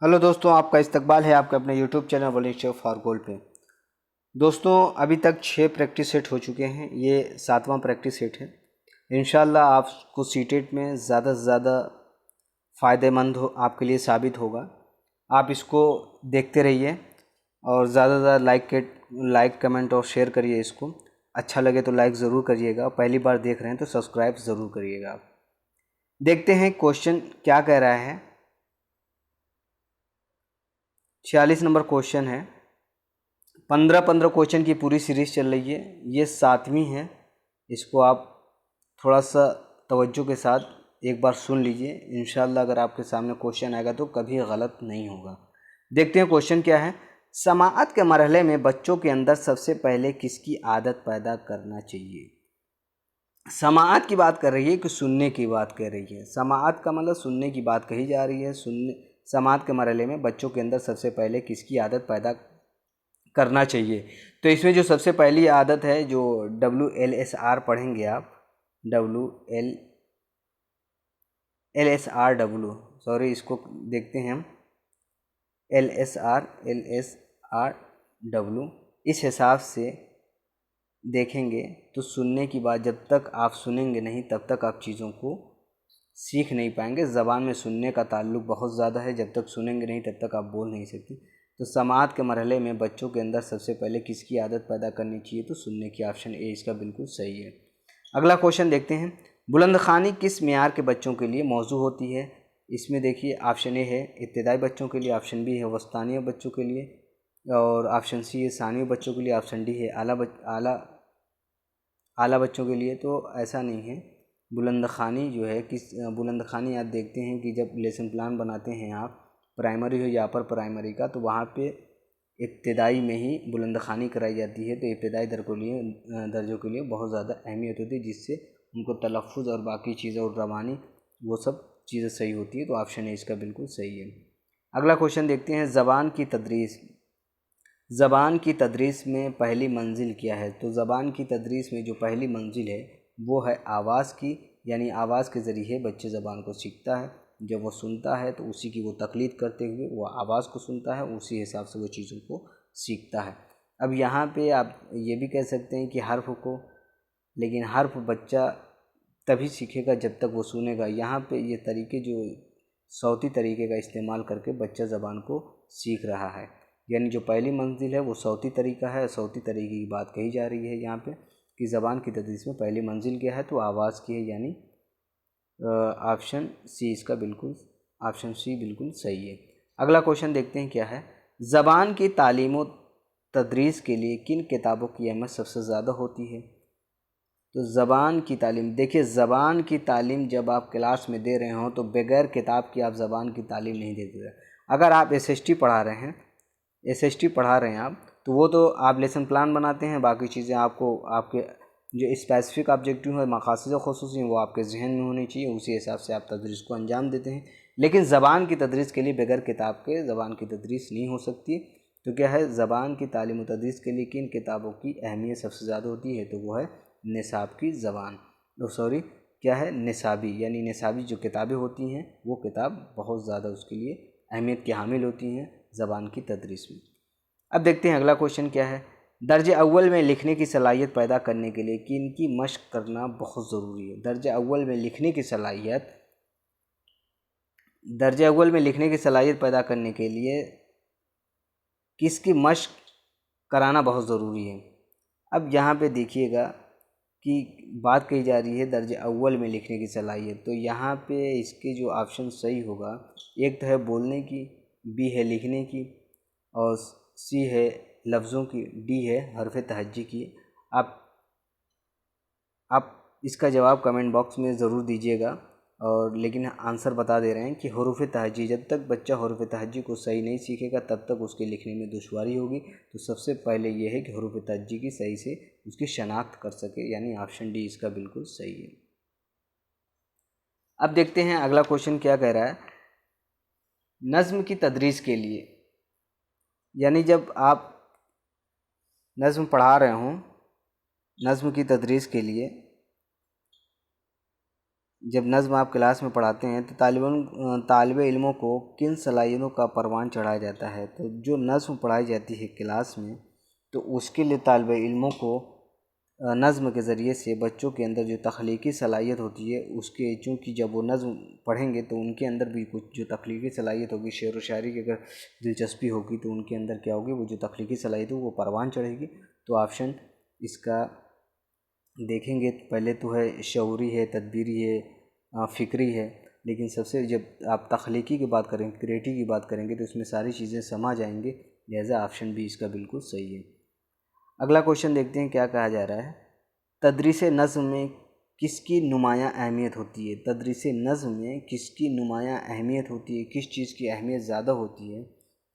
Hello दोस्तों, आपका इस्तकबाल है आपके अपने YouTube channel volunteer for gold पे। दोस्तों, अभी तक 6 प्रैक्टिस सेट हो चुके हैं। ये 7वां प्रैक्टिस सेट है। इंशाल्लाह आपको सीटेट में ज़्यादा से ज़्यादा फ़ायदेमंद हो आपके लिए साबित होगा। आप इसको देखते रहिए और ज़्यादा से ज़्यादा लाइक कमेंट और शेयर करिए। इसको अच्छा लगे तो लाइक ज़रूर करिएगा। पहली बार देख रहे हैं तो सब्सक्राइब ज़रूर करिएगा। आप देखते हैं क्वेश्चन क्या कह रहा है। 46 नंबर क्वेश्चन है। 15 क्वेश्चन की पूरी सीरीज़ चल रही है। ये 7वीं है। इसको आप थोड़ा सा तवज्जो के साथ एक बार सुन लीजिए। इंशाल्लाह अगर आपके सामने क्वेश्चन आएगा तो कभी गलत नहीं होगा। देखते हैं क्वेश्चन क्या है। समाअत के मरहले में बच्चों के अंदर सबसे पहले किसकी आदत पैदा करना चाहिए। समाअत की बात कर रही है कि सुनने की बात कह रही है। समाअत का मतलब सुनने की बात कही जा रही है। समाअत के मरहले में बच्चों के अंदर सबसे पहले किसकी आदत पैदा करना चाहिए। तो इसमें जो सबसे पहली आदत है, जो WLSR पढ़ेंगे आप, LSRW, सॉरी इसको देखते हैं हम, LSRW इस हिसाब से देखेंगे तो सुनने की बात, जब तक आप सुनेंगे नहीं तब तक आप चीज़ों को सीख नहीं पाएंगे। ज़बान में सुनने का ताल्लुक बहुत ज़्यादा है। जब तक सुनेंगे नहीं तब तक आप बोल नहीं सकते। तो समाअत के मरहले में बच्चों के अंदर सबसे पहले किसकी आदत पैदा करनी चाहिए, तो सुनने की। ऑप्शन ए इसका बिल्कुल सही है। अगला क्वेश्चन देखते हैं। बुलंदखानी किस मियार के बच्चों के लिए मौजू होती है। इसमें देखिए, ऑप्शन ए है इब्तदाई बच्चों के लिए, ऑप्शन बी है वस्तानिया बच्चों के लिए, और ऑप्शन सी है सानवी बच्चों के लिए, ऑप्शन डी है आला बच्चों के लिए। तो ऐसा नहीं है। बुलंदखानी जो है बुलंदखानी आप देखते हैं कि जब लेसन प्लान बनाते हैं आप, प्राइमरी हो या अपर प्राइमरी का, तो वहाँ पे इब्तदाई में ही बुलंदखानी कराई जाती है। तो इब्तदाई दर्जों के लिए बहुत ज़्यादा अहमियत होती है, जिससे उनको तलफ़्फ़ुज़ और बाकी चीज़ें और रवानी वो सब चीज़ें सही होती है। तो ऑप्शन ए इसका बिल्कुल सही है। अगला क्वेश्चन देखते हैं। ज़बान की तदरीस में पहली मंजिल क्या है। तो ज़बान की तदरीस में जो पहली मंजिल है वो है आवाज़ की, यानी आवाज़ के ज़रिए बच्चे ज़बान को सीखता है। जब वो सुनता है तो उसी की वो तक़लीद करते हुए वो आवाज़ को सुनता है, उसी हिसाब से वो चीज़ों को सीखता है। अब यहाँ पे आप ये भी कह सकते हैं कि हर्फ़ को, लेकिन हर्फ़ बच्चा तभी सीखेगा जब तक वो सुनेगा। यहाँ पे ये तरीके जो सौती तरीके का इस्तेमाल करके बच्चा ज़बान को सीख रहा है, यानी जो पहली मंजिल है वो सौती तरीका है। सौती तरीके की बात कही जा रही है यहाँ पे कि ज़बान की तदरीस में पहली मंजिल क्या है, तो आवाज़ की है, यानी ऑप्शन सी इसका बिल्कुल, ऑप्शन सी बिल्कुल सही है। अगला क्वेश्चन देखते हैं क्या है। ज़बान की तालीम व तदरीस के लिए किन किताबों की अहमियत सबसे ज़्यादा होती है। तो ज़बान की तालीम, देखिए ज़बान की तालीम जब आप क्लास में दे रहे हो तो बग़ैर किताब के आप ज़बान की तालीम नहीं देते। अगर आप SST पढ़ा रहे हैं, आप, तो वो तो आप लेसन प्लान बनाते हैं, बाकी चीज़ें आपको आपके जो स्पेसिफ़िक ऑब्जेक्टिव है, मक़ासिद ख़ुसूसी हैं, वो आपके ज़हन में होनी चाहिए। उसी हिसाब से आप तदरीस को अंजाम देते हैं। लेकिन ज़बान की तदरीस के लिए बग़ैर किताब के ज़बान की तदरीस नहीं हो सकती। तो क्या है, ज़बान की तालीम व तदरीस के लिए किन किताबों की अहमियत सबसे ज़्यादा होती है, तो वो है निसाब की ज़बान, सॉरी क्या है, निसाबी, यानी निसाबी जो किताबें होती हैं वो किताब बहुत ज़्यादा उसके लिए अहमियत की हामिल होती हैं ज़बान की तदरीस में। अब देखते हैं अगला क्वेश्चन क्या है। दर्जे अव्वल में लिखने की सलाहियत पैदा करने के लिए किन की मशक़ करना बहुत ज़रूरी है। दर्जे अव्वल में लिखने की सलाहियत पैदा करने के लिए किसकी मशक़ कराना बहुत ज़रूरी है। अब यहाँ पे देखिएगा कि बात कही जा रही है दर्जे अव्वल में लिखने की सलाहियत। तो यहाँ पे इसके जो ऑप्शन सही होगा, एक तो है बोलने की, बी है लिखने की, और सी है लफ्ज़ों की, डी है हरफ तहज्जी की। आप इसका जवाब कमेंट बॉक्स में ज़रूर दीजिएगा। और लेकिन आंसर बता दे रहे हैं कि हुरूफ़ तहज्जी, जब तक बच्चा हुरूफ़ तहज्जी को सही नहीं सीखेगा तब तक उसके लिखने में दुश्वारी होगी। तो सबसे पहले ये है कि हुरूफ़ तहज्जी की सही से उसकी शनाख्त कर सके, यानी ऑप्शन डी इसका बिल्कुल सही है। अब देखते हैं अगला क्वेश्चन क्या कह रहा है। नज़्म की तदरीस के लिए, यानी जब आप नज़्म पढ़ा रहे हों, नज़्म की तदरीस के लिए जब नज़्म आप क्लास में पढ़ाते हैं तो तालिब इल्मों को किन सलाहियतों का परवान चढ़ाया जाता है। तो जो नज़्म पढ़ाई जाती है क्लास में तो उसके लिए तालिब इल्मों को नज़्म के ज़रिए से बच्चों के अंदर जो तख्लीकी सलाहियत होती है उसके, चूँकि जब वो नज़्म पढ़ेंगे तो उनके अंदर भी कुछ जो तख्लीकी सलाहियत होगी, शेर व शायरी की अगर दिलचस्पी होगी तो उनके अंदर क्या होगी, वो जो तख्लीकी सलाहियत हो वो परवान चढ़ेगी। तो ऑप्शन इसका देखेंगे पहले तो है शऊरी है, तदबीरी है, फ़िक्री है, लेकिन सबसे जब आप तख्लीकी की बात करेंगे, क्रिएटिव की बात करेंगे तो इसमें सारी चीज़ें समा जाएंगे, लिहाजा ऑप्शन बी इसका बिल्कुल सही है। अगला क्वेश्चन देखते हैं क्या कहा जा रहा है। तदरीस नज़्म में किसकी नुमायाँ अहमियत होती है। तदरीस नज़्म में किसकी नुमायाँ अहमियत होती है, किस चीज़ की अहमियत ज़्यादा होती है।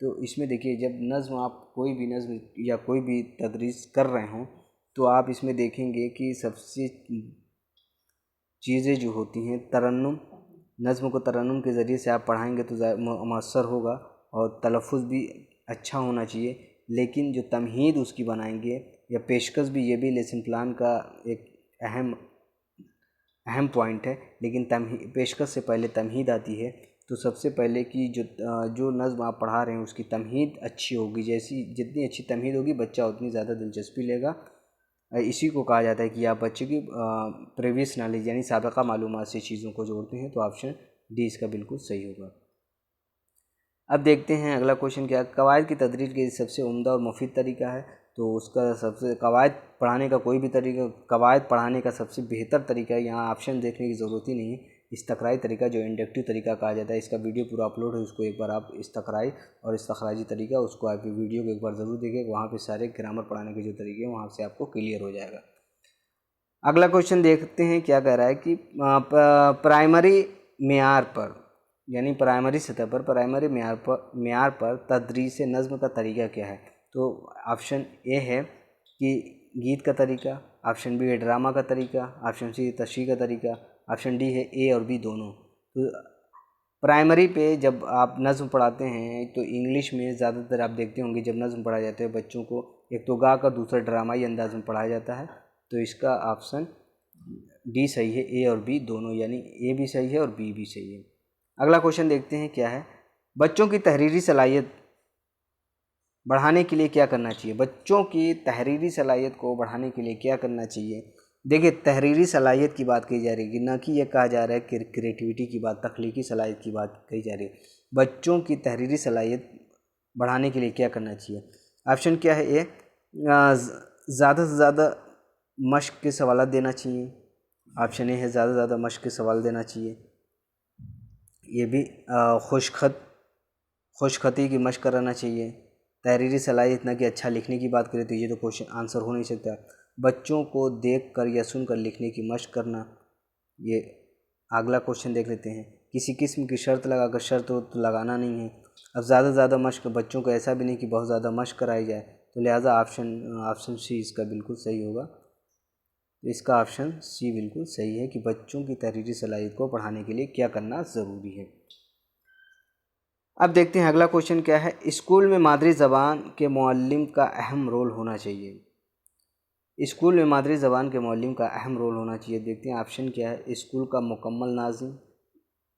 तो इसमें देखिए, जब नज़्म आप कोई भी नज़्म या कोई भी तदरीस कर रहे हों तो आप इसमें देखेंगे कि सबसे चीज़ें जो होती हैं तरन्नुम, नज़्म को तरन्नुम के ज़रिए से आप पढ़ाएंगे तो मअसर होगा और तलफ़ुज़ भी अच्छा होना चाहिए। लेकिन जो तमहीद उसकी बनाएंगे या पेशकश भी, ये भी लेसन प्लान का एक अहम पॉइंट है। लेकिन पेशकश से पहले तमहीद आती है। तो सबसे पहले कि जो नज़्म आप पढ़ा रहे हैं उसकी तमहीद अच्छी होगी। जितनी अच्छी तमहीद होगी बच्चा उतनी ज़्यादा दिलचस्पी लेगा। इसी को कहा जाता है कि आप बच्चे की प्रीवियस नॉलेज यानी साबिक़ा मालूमात से चीज़ों को जोड़ते हैं। तो ऑप्शन डी इसका बिल्कुल सही होगा। अब देखते हैं अगला क्वेश्चन क्या है। कवायद की तदरीस के सबसे उम्दा और मुफीद तरीका है। तो उसका सबसे कवायद पढ़ाने का कोई भी तरीका, कवायद पढ़ाने का सबसे बेहतर तरीका है, यहाँ ऑप्शन देखने की ज़रूरत ही नहीं है, इस्तक़राई तरीका जो इंडक्टिव तरीका कहा जाता है। इसका वीडियो पूरा अपलोड है, उसको एक बार आप इस्तक़राई और इस्तख़राजी तरीका, उसको आप वीडियो को एक बार ज़रूर देखें। वहाँ पे सारे ग्रामर पढ़ाने के जो तरीके हैं वहाँ से आपको क्लियर हो जाएगा। अगला क्वेश्चन देखते हैं क्या कह रहा है कि प्राइमरी मेयार पर यानी प्राइमरी सतह पर, प्राइमरी मेयार पर तदरीस नज़्म का तरीका क्या है। तो ऑप्शन ए है कि गीत का तरीका, ऑप्शन बी है ड्रामा का तरीका, ऑप्शन सी तशरीह का तरीका, ऑप्शन डी है ए और बी दोनों। तो प्राइमरी पे जब आप नज़्म पढ़ाते हैं तो इंग्लिश में ज़्यादातर आप देखते होंगे जब नज़्म पढ़ाए जाते हैं बच्चों को एक तो गा कर दूसरा ड्रामाई अंदाज में पढ़ाया जाता है। तो इसका ऑप्शन डी सही है, ए और बी दोनों, यानी ए भी सही है और बी भी सही है। अगला क्वेश्चन देखते हैं क्या है। बच्चों की तहरीरी सलाहियत बढ़ाने के लिए क्या करना चाहिए। बच्चों की तहरीरी सलाहियत को बढ़ाने के लिए क्या करना चाहिए। देखिए, तहरीरी सलाहियत की बात कही जा रही है, ना कि ये कहा जा रहा है कि क्रिएटिविटी की बात, तख्लीकी सलाहियत की बात कही जा रही है। बच्चों की तहरीरी सलाहियत बढ़ाने के लिए क्या करना चाहिए। ऑप्शन क्या है। ए, ज़्यादा से ज़्यादा मश्क के सवाल देना चाहिए। ऑप्शन ए है ज़्यादा से ज़्यादा मश्क के सवाल देना चाहिए। ये भी खुशखती की मश्क कराना चाहिए। तहरीरी सलाहियत ना कि अच्छा लिखने की बात करें तो ये तो क्वेश्चन आंसर हो नहीं सकता। बच्चों को देख कर या सुन कर लिखने की मश्क करना। ये अगला क्वेश्चन देख लेते हैं। किसी किस्म की शर्त लगाकर, शर्त तो लगाना नहीं है। अब ज़्यादा से ज़्यादा मश्क, बच्चों को ऐसा भी नहीं कि बहुत ज़्यादा मश्क कराई जाए। तो लिहाजा ऑप्शन सी इसका बिल्कुल सही होगा। तो इसका ऑप्शन सी बिल्कुल सही है कि बच्चों की तहरीरी सलाहियत को बढ़ाने के लिए क्या करना ज़रूरी है। अब देखते हैं अगला क्वेश्चन क्या है। स्कूल में मादरी ज़बान के मुअल्लिम का अहम रोल होना चाहिए। स्कूल में मादरी ज़बान के मुअल्लिम का अहम रोल होना चाहिए। देखते हैं ऑप्शन क्या है। स्कूल का मुकम्मल नाज़िम,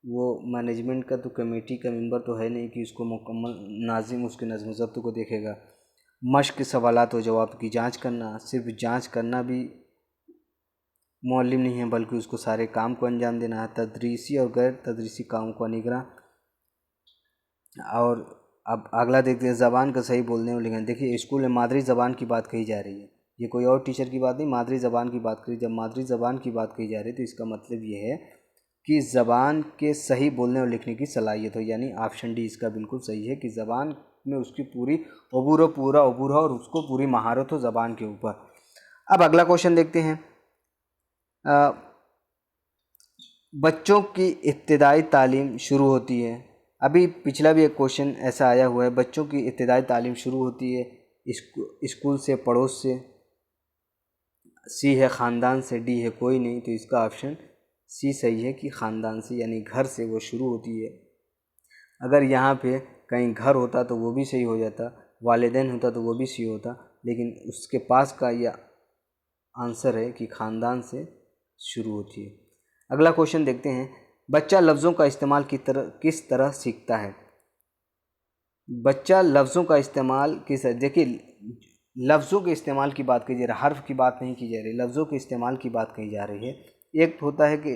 वो मैनेजमेंट का तो कमेटी का मेंबर तो है नहीं कि उसको मुकम्मल नाज़िम उसके नज़्म ज़ब्त को देखेगा। मश्क के सवालात व जवाब की जांच करना, सिर्फ जांच करना भी मुअल्लिम नहीं है बल्कि उसको सारे काम को अंजाम देना है। तदरीसी और गैर तदरीसी काम को निगरान। और अब अगला देखते हैं ज़बान का सही बोलने और लिखना। देखिए, स्कूल में मादरी ज़बान की बात कही जा रही है, ये कोई और टीचर की बात नहीं, मादरी ज़बान की बात करी। जब मादरी ज़बान की बात कही जा रही है तो इसका मतलब ये है कि ज़बान के सही बोलने और लिखने की सलाहियत हो, यानी ऑप्शन डी इसका बिल्कुल सही है कि ज़बान में उसकी पूरी अबूर हो और उसको पूरी महारत हो ज़बान के ऊपर। अब अगला क्वेश्चन देखते हैं। बच्चों की इब्तिदाई तालीम शुरू होती है। अभी पिछला भी एक क्वेश्चन ऐसा आया हुआ है। बच्चों की इब्तिदाई तालीम शुरू होती है स्कूल से, पड़ोस से। सी है ख़ानदान से, डी है कोई नहीं। तो इसका ऑप्शन सी सही है कि ख़ानदान से, यानी घर से वो शुरू होती है। अगर यहाँ पे कहीं घर होता तो वो भी सही हो जाता, वालिदैन होता तो वो भी सही होता, लेकिन उसके पास का यह आंसर है कि ख़ानदान से शुरू होती है। अगला क्वेश्चन देखते हैं, बच्चा लफ्ज़ों का इस्तेमाल किस तरह सीखता है। बच्चा लफ्ज़ों का इस्तेमाल देखिए, लफ्ज़ों के इस्तेमाल की बात की जा रही है, हर्फ की बात नहीं की जा रही, लफ्ज़ों के इस्तेमाल की बात कही जा रही है। एक होता है कि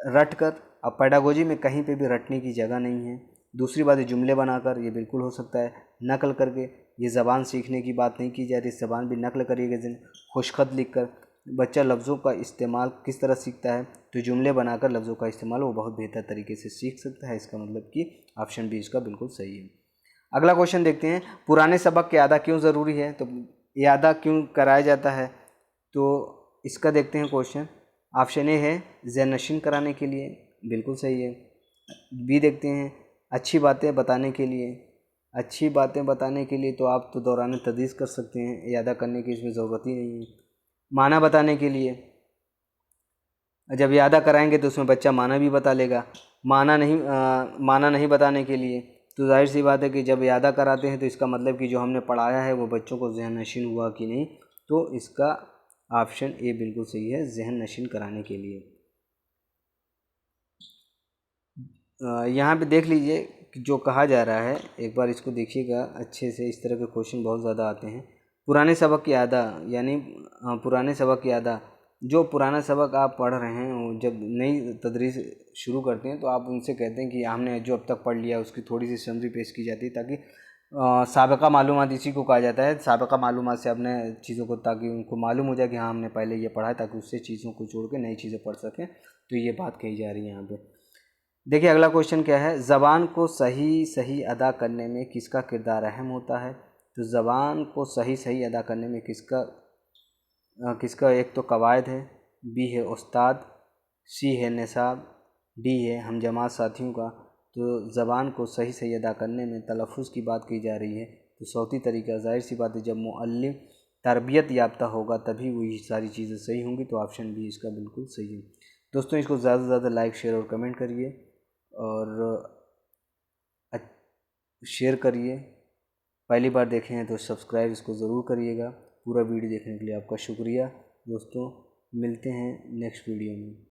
रट कर, अब पेडागोजी में कहीं पे भी रटने की जगह नहीं है। दूसरी बात है जुमले बनाकर, ये बिल्कुल हो सकता है। नकल करके, ये ज़बान सीखने की बात नहीं की जा रही, ज़बान भी नकल करिएगा। खुशखत लिख कर बच्चा लफ्ज़ों का इस्तेमाल किस तरह सीखता है, तो जुमले बनाकर लफ्ज़ों का इस्तेमाल वो बहुत बेहतर तरीके से सीख सकता है। इसका मतलब कि ऑप्शन बी इसका बिल्कुल सही है। अगला क्वेश्चन देखते हैं, पुराने सबक की यादा क्यों ज़रूरी है, तो यादा क्यों कराया जाता है, तो इसका देखते हैं क्वेश्चन। ऑप्शन ए है ज़हन-नशीन कराने के लिए, बिल्कुल सही है। बी देखते हैं, अच्छी बातें बताने के लिए। अच्छी बातें बताने के लिए तो आप तो दौरान तदरीस कर सकते हैं, यादा करने की इसमें ज़रूरत ही नहीं है। माना बताने के लिए, जब यादा कराएंगे तो उसमें बच्चा माना भी बता लेगा। माना नहीं बताने के लिए, तो जाहिर सी बात है कि जब यादा कराते हैं तो इसका मतलब कि जो हमने पढ़ाया है वो बच्चों को ज़हन नशीन हुआ कि नहीं, तो इसका ऑप्शन ए बिल्कुल सही है, ज़हन नशीन कराने के लिए। यहाँ पे देख लीजिए कि जो कहा जा रहा है, एक बार इसको देखिएगा अच्छे से। इस तरह के क्वेश्चन बहुत ज़्यादा आते हैं। पुराने सबक की यादा, यानी पुराने सबक की यादा, जो पुराना सबक आप पढ़ रहे हैं, जब नई तदरीस शुरू करते हैं तो आप उनसे कहते हैं कि हमने जो अब तक पढ़ लिया उसकी थोड़ी सी समरी पेश की जाती है, ताकि साबिक़ा मालूमात इसी को कहा जाता है। साबिक़ा मालूमात से अपने चीज़ों को, ताकि उनको मालूम हो जाए कि हाँ हमने पहले ये पढ़ा है, ताकि उससे चीज़ों को छोड़ के नई चीज़ें पढ़ सकें। तो ये बात कही जा रही है यहाँ पर। देखिए अगला क्वेश्चन क्या है, ज़बान को सही सही अदा करने में किसका किरदार अहम होता है, तो ज़बान को सही सही अदा करने में किसका एक तो कवायद है, बी है उस्ताद, सी है निसाब, डी है हम जमात साथियों का। तो ज़बान को सही सही अदा करने में तलफ़ुज़ की बात की जा रही है, तो सौती तरीका, ज़ाहिर सी बात है जब मुअल्लिम तरबियत याफ्ता होगा तभी वो ये सारी चीज़ें सही होंगी। तो ऑप्शन बी इसका बिल्कुल सही है। दोस्तों इसको ज़्यादा से ज़्यादा लाइक, शेयर और कमेंट करिए और शेयर करिए। पहली बार देखें हैं तो सब्सक्राइब इसको ज़रूर करिएगा। पूरा वीडियो देखने के लिए आपका शुक्रिया। दोस्तों मिलते हैं नेक्स्ट वीडियो में।